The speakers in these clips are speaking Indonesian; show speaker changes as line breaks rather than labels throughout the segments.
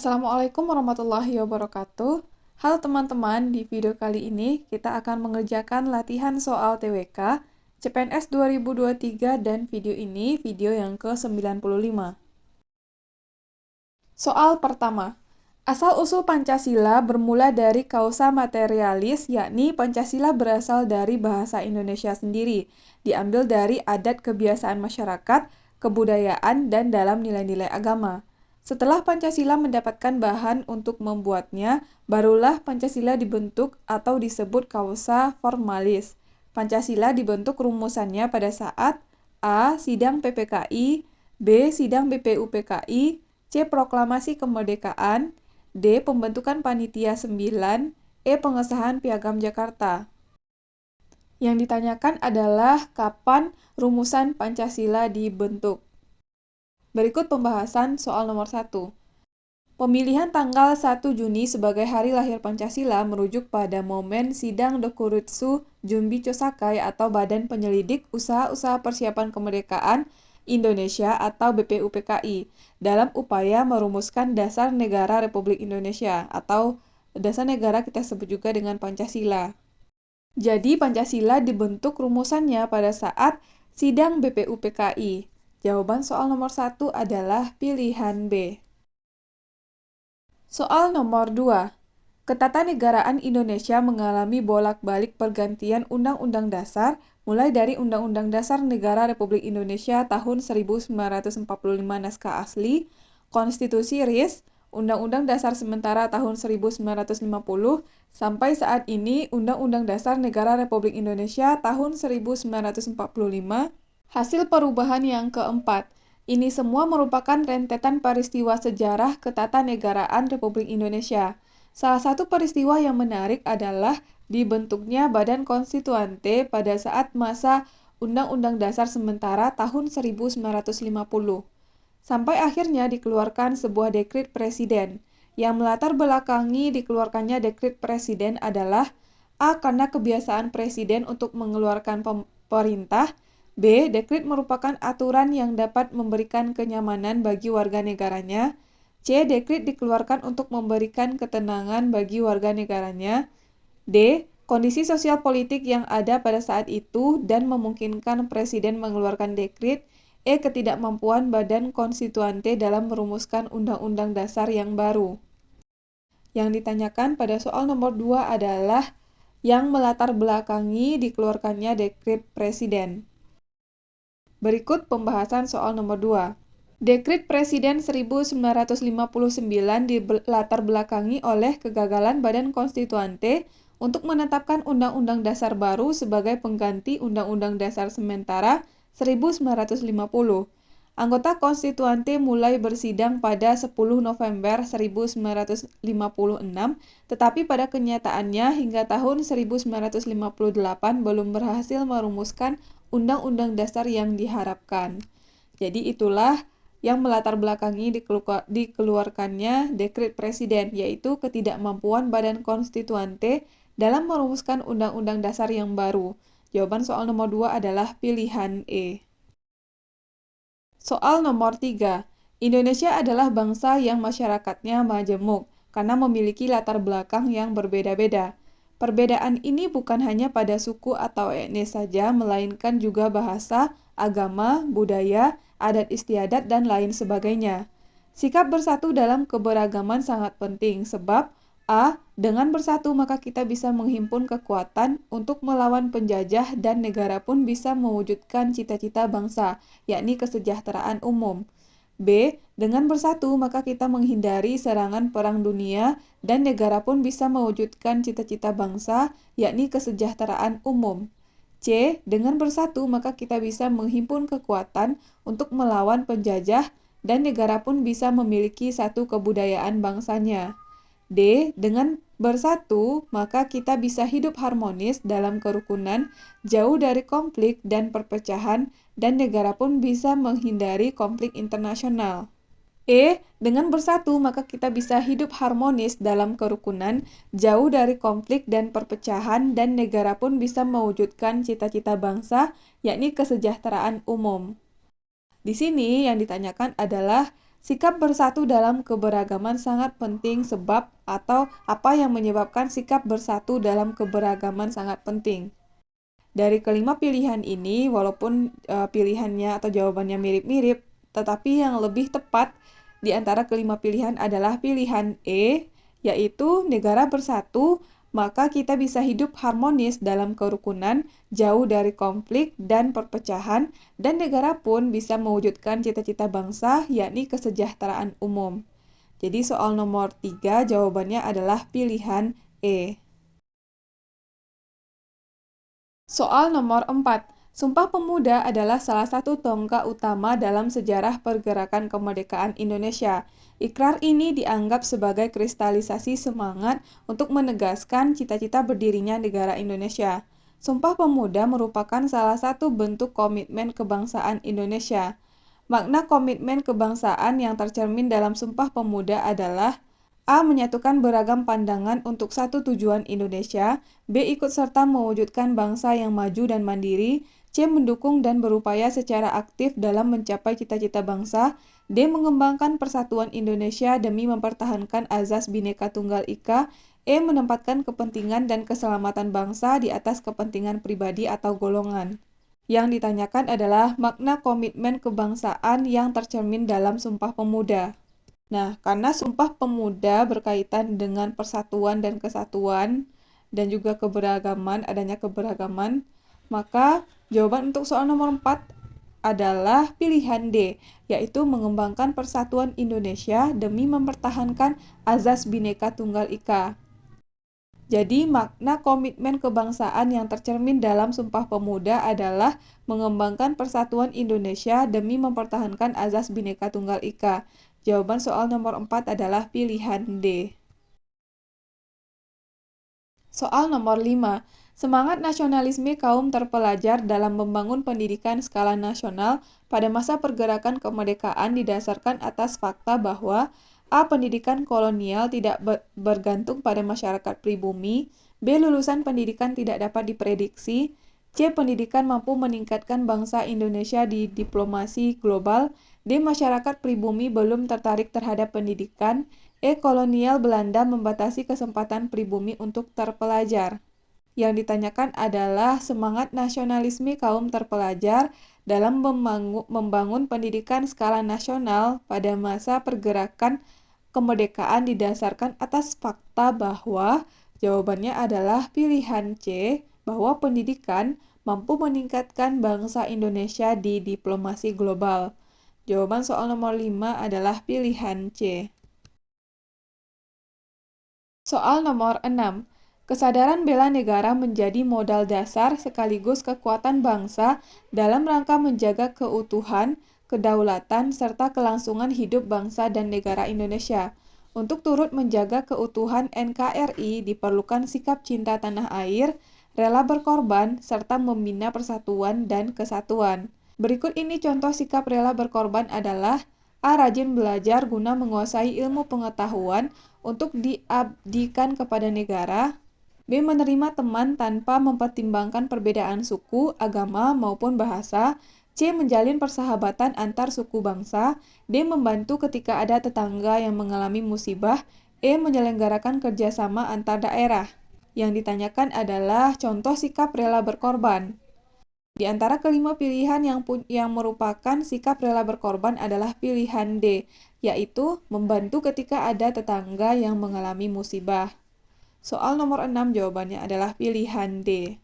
Assalamualaikum warahmatullahi wabarakatuh. Halo teman-teman, di video kali ini kita akan mengerjakan latihan soal TWK CPNS 2023 dan video ini video yang ke-95. Soal pertama. Asal-usul Pancasila bermula dari kausa materialis, yakni Pancasila berasal dari bahasa Indonesia sendiri, diambil dari adat kebiasaan masyarakat, kebudayaan, dan dalam nilai-nilai agama. Setelah Pancasila mendapatkan bahan untuk membuatnya, barulah Pancasila dibentuk atau disebut kausa formalis. Pancasila dibentuk rumusannya pada saat A. Sidang PPKI, B. Sidang BPUPKI, C. Proklamasi Kemerdekaan, D. Pembentukan Panitia 9, E. Pengesahan Piagam Jakarta. Yang ditanyakan adalah kapan rumusan Pancasila dibentuk. Berikut pembahasan soal nomor 1. Pemilihan tanggal 1 Juni sebagai hari lahir Pancasila merujuk pada momen Sidang Dokuritsu Jumbicho Sakai atau Badan Penyelidik Usaha-Usaha Persiapan Kemerdekaan Indonesia atau BPUPKI dalam upaya merumuskan Dasar Negara Republik Indonesia atau Dasar Negara kita sebut juga dengan Pancasila. Jadi Pancasila dibentuk rumusannya pada saat Sidang BPUPKI. Jawaban soal nomor 1 adalah pilihan B. Soal nomor 2. Ketatanegaraan Indonesia mengalami bolak-balik pergantian Undang-Undang Dasar, mulai dari Undang-Undang Dasar Negara Republik Indonesia tahun 1945 naskah asli, Konstitusi RIS, Undang-Undang Dasar Sementara tahun 1950, sampai saat ini Undang-Undang Dasar Negara Republik Indonesia tahun 1945, hasil perubahan yang keempat. Ini semua merupakan rentetan peristiwa sejarah ketatanegaraan Republik Indonesia. Salah satu peristiwa yang menarik adalah dibentuknya Badan Konstituante pada saat masa Undang-Undang Dasar Sementara tahun 1950. Sampai akhirnya dikeluarkan sebuah dekret presiden. Yang melatar belakangi dikeluarkannya dekret presiden adalah A. Karena kebiasaan presiden untuk mengeluarkan perintah, B. Dekret merupakan aturan yang dapat memberikan kenyamanan bagi warga negaranya. C. Dekret dikeluarkan untuk memberikan ketenangan bagi warga negaranya. D. Kondisi sosial politik yang ada pada saat itu dan memungkinkan presiden mengeluarkan dekret. E. Ketidakmampuan Badan Konstituante dalam merumuskan Undang-Undang Dasar yang baru. Yang ditanyakan pada soal nomor 2 adalah yang melatar belakangi dikeluarkannya dekret presiden. Berikut pembahasan soal nomor 2. Dekret Presiden 1959 dilatar belakangi oleh kegagalan Badan Konstituante untuk menetapkan Undang-Undang Dasar baru sebagai pengganti Undang-Undang Dasar Sementara 1950. Anggota Konstituante mulai bersidang pada 10 November 1956, tetapi pada kenyataannya hingga tahun 1958 belum berhasil merumuskan Undang-Undang Dasar yang diharapkan. Jadi itulah yang melatar belakangi dikeluarkannya dekret presiden, yaitu ketidakmampuan Badan Konstituante dalam merumuskan Undang-Undang Dasar yang baru. Jawaban soal nomor 2 adalah pilihan E. Soal nomor 3. Indonesia adalah bangsa yang masyarakatnya majemuk karena memiliki latar belakang yang berbeda-beda. Perbedaan ini bukan hanya pada suku atau etnis saja, melainkan juga bahasa, agama, budaya, adat istiadat, dan lain sebagainya. Sikap bersatu dalam keberagaman sangat penting, sebab A. Dengan bersatu maka kita bisa menghimpun kekuatan untuk melawan penjajah dan negara pun bisa mewujudkan cita-cita bangsa, yakni kesejahteraan umum. B. Dengan bersatu maka kita menghindari serangan perang dunia dan negara pun bisa mewujudkan cita-cita bangsa, yakni kesejahteraan umum. C. Dengan bersatu maka kita bisa menghimpun kekuatan untuk melawan penjajah dan negara pun bisa memiliki satu kebudayaan bangsanya. D. Dengan bersatu maka kita bisa hidup harmonis dalam kerukunan, jauh dari konflik dan perpecahan, dan negara pun bisa menghindari konflik internasional. E. Dengan bersatu maka kita bisa hidup harmonis dalam kerukunan, jauh dari konflik dan perpecahan, dan negara pun bisa mewujudkan cita-cita bangsa, yakni kesejahteraan umum. Di sini yang ditanyakan adalah Sikap bersatu dalam keberagaman sangat penting sebab atau apa yang menyebabkan sikap bersatu dalam keberagaman sangat penting. Dari kelima pilihan ini, walaupun pilihannya atau jawabannya mirip-mirip, tetapi yang lebih tepat di antara kelima pilihan adalah pilihan E, yaitu negara bersatu, maka kita bisa hidup harmonis dalam kerukunan, jauh dari konflik dan perpecahan, dan negara pun bisa mewujudkan cita-cita bangsa, yakni kesejahteraan umum. Jadi soal nomor 3 jawabannya adalah pilihan E. Soal nomor 4. Sumpah Pemuda adalah salah satu tonggak utama dalam sejarah pergerakan kemerdekaan Indonesia. Ikrar ini dianggap sebagai kristalisasi semangat untuk menegaskan cita-cita berdirinya negara Indonesia. Sumpah Pemuda merupakan salah satu bentuk komitmen kebangsaan Indonesia. Makna komitmen kebangsaan yang tercermin dalam Sumpah Pemuda adalah A. Menyatukan beragam pandangan untuk satu tujuan Indonesia. B. Ikut serta mewujudkan bangsa yang maju dan mandiri. C. Mendukung dan berupaya secara aktif dalam mencapai cita-cita bangsa. D. Mengembangkan persatuan Indonesia demi mempertahankan azas Bhinneka Tunggal Ika. E. Menempatkan kepentingan dan keselamatan bangsa di atas kepentingan pribadi atau golongan. Yang ditanyakan adalah makna komitmen kebangsaan yang tercermin dalam Sumpah Pemuda. Nah, karena Sumpah Pemuda berkaitan dengan persatuan dan kesatuan dan juga keberagaman, adanya keberagaman, maka jawaban untuk soal nomor 4 adalah pilihan D, yaitu mengembangkan persatuan Indonesia demi mempertahankan azas Bhinneka Tunggal Ika. Jadi, makna komitmen kebangsaan yang tercermin dalam Sumpah Pemuda adalah mengembangkan persatuan Indonesia demi mempertahankan azas Bhinneka Tunggal Ika. Jawaban soal nomor 4 adalah pilihan D. Soal nomor 5. Semangat nasionalisme kaum terpelajar dalam membangun pendidikan skala nasional pada masa pergerakan kemerdekaan didasarkan atas fakta bahwa A. Pendidikan kolonial tidak bergantung pada masyarakat pribumi. B. Lulusan pendidikan tidak dapat diprediksi. C. Pendidikan mampu meningkatkan bangsa Indonesia di diplomasi global. D. Masyarakat pribumi belum tertarik terhadap pendidikan. E. Kolonial Belanda membatasi kesempatan pribumi untuk terpelajar. Yang ditanyakan adalah semangat nasionalisme kaum terpelajar dalam membangun pendidikan skala nasional pada masa pergerakan kemerdekaan didasarkan atas fakta bahwa jawabannya adalah pilihan C, bahwa pendidikan mampu meningkatkan bangsa Indonesia di diplomasi global. Jawaban soal nomor 5 adalah pilihan C. Soal nomor 6. Kesadaran bela negara menjadi modal dasar sekaligus kekuatan bangsa dalam rangka menjaga keutuhan, kedaulatan, serta kelangsungan hidup bangsa dan negara Indonesia. Untuk turut menjaga keutuhan NKRI diperlukan sikap cinta tanah air, rela berkorban, serta membina persatuan dan kesatuan. Berikut ini contoh sikap rela berkorban adalah A. Rajin belajar guna menguasai ilmu pengetahuan untuk diabdikan kepada negara. B. Menerima teman tanpa mempertimbangkan perbedaan suku, agama, maupun bahasa. C. Menjalin persahabatan antar suku bangsa. D. Membantu ketika ada tetangga yang mengalami musibah. E. Menyelenggarakan kerjasama antar daerah. Yang ditanyakan adalah contoh sikap rela berkorban. Di antara kelima pilihan yang merupakan sikap rela berkorban adalah pilihan D, yaitu membantu ketika ada tetangga yang mengalami musibah. Soal nomor 6 jawabannya adalah pilihan D.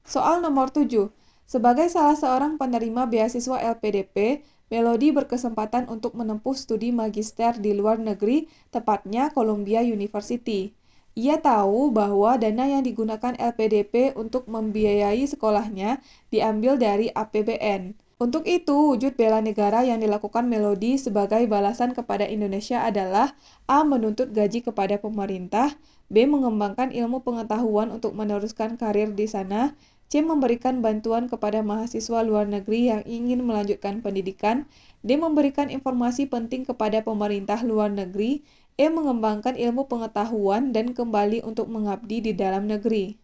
Soal nomor 7. Sebagai salah seorang penerima beasiswa LPDP, Melody berkesempatan untuk menempuh studi magister di luar negeri, tepatnya Columbia University. Ia tahu bahwa dana yang digunakan LPDP untuk membiayai sekolahnya diambil dari APBN. Untuk itu, wujud bela negara yang dilakukan Melody sebagai balasan kepada Indonesia adalah A. Menuntut gaji kepada pemerintah, B. Mengembangkan ilmu pengetahuan untuk meneruskan karir di sana, C. Memberikan bantuan kepada mahasiswa luar negeri yang ingin melanjutkan pendidikan, D. Memberikan informasi penting kepada pemerintah luar negeri, E. Mengembangkan ilmu pengetahuan dan kembali untuk mengabdi di dalam negeri.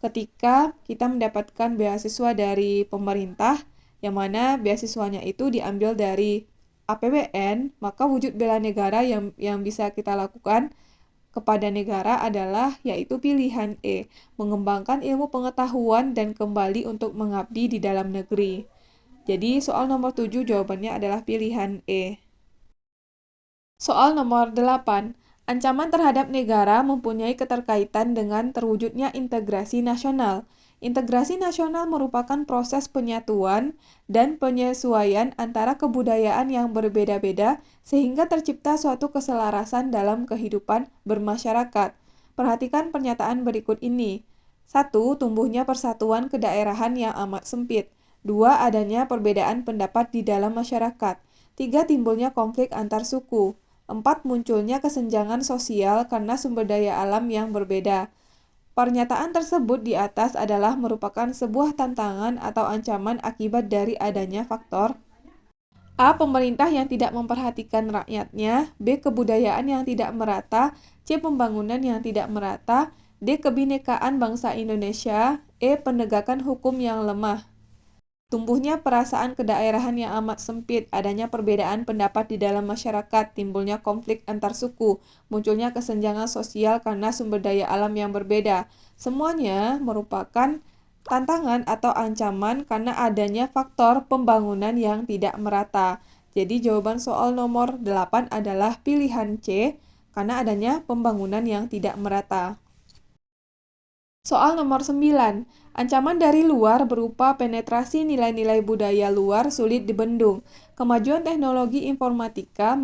Ketika kita mendapatkan beasiswa dari pemerintah, yang mana beasiswanya itu diambil dari APBN, maka wujud bela negara yang bisa kita lakukan kepada negara adalah yaitu pilihan E, mengembangkan ilmu pengetahuan dan kembali untuk mengabdi di dalam negeri. Jadi soal nomor 7 jawabannya adalah pilihan E. Soal nomor 8. Ancaman terhadap negara mempunyai keterkaitan dengan terwujudnya integrasi nasional. Integrasi nasional merupakan proses penyatuan dan penyesuaian antara kebudayaan yang berbeda-beda sehingga tercipta suatu keselarasan dalam kehidupan bermasyarakat. Perhatikan pernyataan berikut ini. 1. Tumbuhnya persatuan kedaerahan yang amat sempit. 2. Adanya perbedaan pendapat di dalam masyarakat. 3. Timbulnya konflik antar suku. 4. Munculnya kesenjangan sosial karena sumber daya alam yang berbeda. Pernyataan tersebut di atas adalah merupakan sebuah tantangan atau ancaman akibat dari adanya faktor A. Pemerintah yang tidak memperhatikan rakyatnya. B. Kebudayaan yang tidak merata. C. Pembangunan yang tidak merata. D. Kebinekaan bangsa Indonesia. E. Penegakan hukum yang lemah. Tumbuhnya perasaan kedaerahan yang amat sempit, adanya perbedaan pendapat di dalam masyarakat, timbulnya konflik antar suku, munculnya kesenjangan sosial karena sumber daya alam yang berbeda. Semuanya merupakan tantangan atau ancaman karena adanya faktor pembangunan yang tidak merata. Jadi jawaban soal nomor 8 adalah pilihan C, karena adanya pembangunan yang tidak merata. Soal nomor 9. Ancaman dari luar berupa penetrasi nilai-nilai budaya luar sulit dibendung. Kemajuan teknologi informatika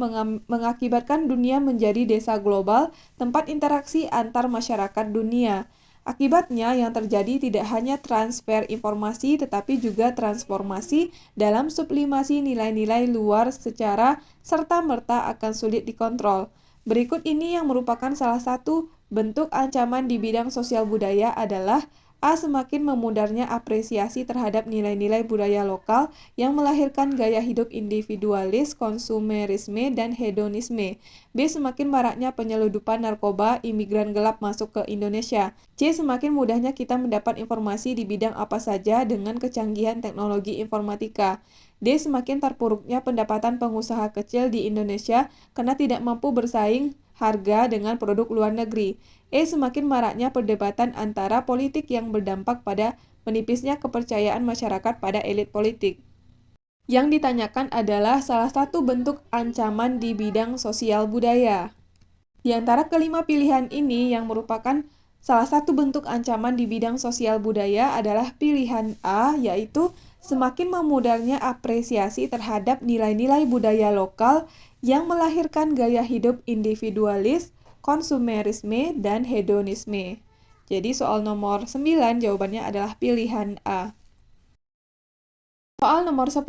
mengakibatkan dunia menjadi desa global, tempat interaksi antar masyarakat dunia. Akibatnya yang terjadi tidak hanya transfer informasi tetapi juga transformasi dalam sublimasi nilai-nilai luar secara serta-merta akan sulit dikontrol. Berikut ini yang merupakan salah satu bentuk ancaman di bidang sosial budaya adalah A. Semakin memudarnya apresiasi terhadap nilai-nilai budaya lokal yang melahirkan gaya hidup individualis, konsumerisme, dan hedonisme. B. Semakin maraknya penyeludupan narkoba imigran gelap masuk ke Indonesia. C. Semakin mudahnya kita mendapat informasi di bidang apa saja dengan kecanggihan teknologi informatika. D. Semakin terpuruknya pendapatan pengusaha kecil di Indonesia karena tidak mampu bersaing harga dengan produk luar negeri. E. Semakin maraknya perdebatan antara politik yang berdampak pada menipisnya kepercayaan masyarakat pada elit politik. Yang ditanyakan adalah salah satu bentuk ancaman di bidang sosial budaya. Di antara kelima pilihan ini yang merupakan salah satu bentuk ancaman di bidang sosial budaya adalah pilihan A, yaitu semakin memudarnya apresiasi terhadap nilai-nilai budaya lokal yang melahirkan gaya hidup individualis, konsumerisme, dan hedonisme. Jadi soal nomor 9 jawabannya adalah pilihan A. Soal nomor 10.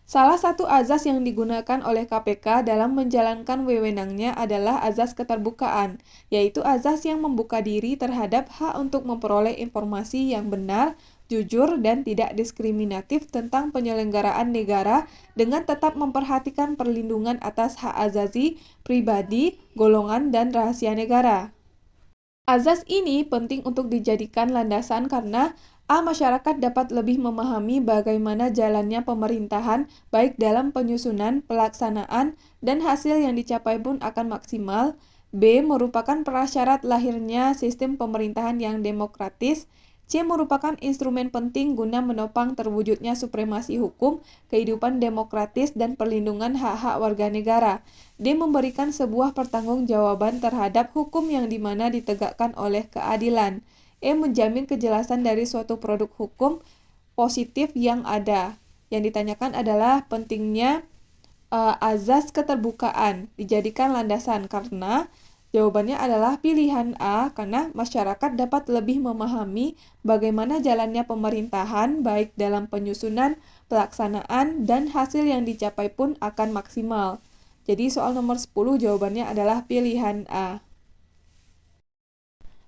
Salah satu azas yang digunakan oleh KPK dalam menjalankan wewenangnya adalah azas keterbukaan, yaitu azas yang membuka diri terhadap hak untuk memperoleh informasi yang benar, jujur, dan tidak diskriminatif tentang penyelenggaraan negara dengan tetap memperhatikan perlindungan atas hak azazi, pribadi, golongan, dan rahasia negara. Azas ini penting untuk dijadikan landasan karena A. Masyarakat dapat lebih memahami bagaimana jalannya pemerintahan baik dalam penyusunan, pelaksanaan, dan hasil yang dicapai pun akan maksimal. B. Merupakan prasyarat lahirnya sistem pemerintahan yang demokratis. C. Merupakan instrumen penting guna menopang terwujudnya supremasi hukum, kehidupan demokratis, dan perlindungan hak-hak warga negara. D. Memberikan sebuah pertanggungjawaban terhadap hukum yang dimana ditegakkan oleh keadilan. E. Menjamin kejelasan dari suatu produk hukum positif yang ada. Yang ditanyakan adalah pentingnya azas keterbukaan dijadikan landasan karena jawabannya adalah pilihan A, karena masyarakat dapat lebih memahami bagaimana jalannya pemerintahan baik dalam penyusunan, pelaksanaan, dan hasil yang dicapai pun akan maksimal. Jadi soal nomor 10 jawabannya adalah pilihan A.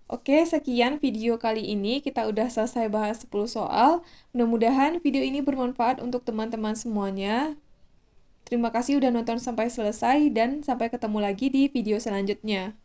Oke, sekian video kali ini. Kita udah selesai bahas 10 soal. Mudah-mudahan video ini bermanfaat untuk teman-teman semuanya. Terima kasih udah nonton sampai selesai dan sampai ketemu lagi di video selanjutnya.